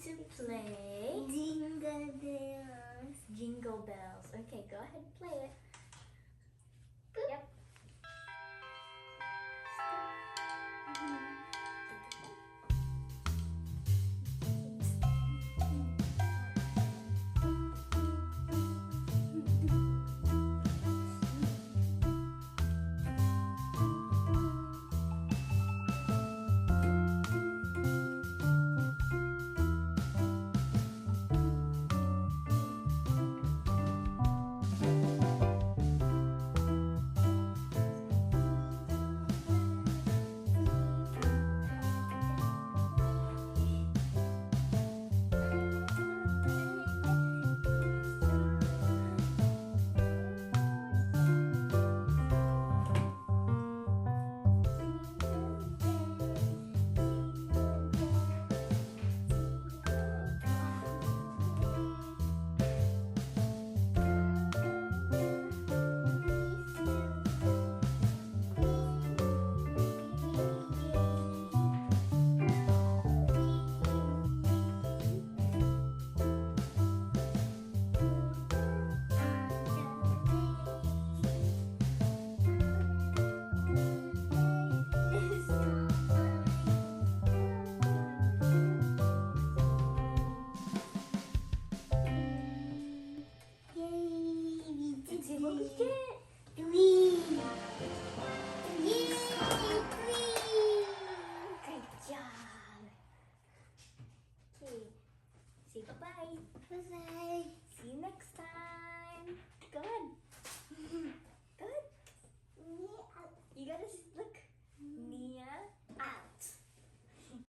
going to play Jingle bells. Jingle Bells. Okay, go ahead and play it. Yep. Let's see what we get. 3. Yay! 3. Great job. Okay, say bye-bye. Bye.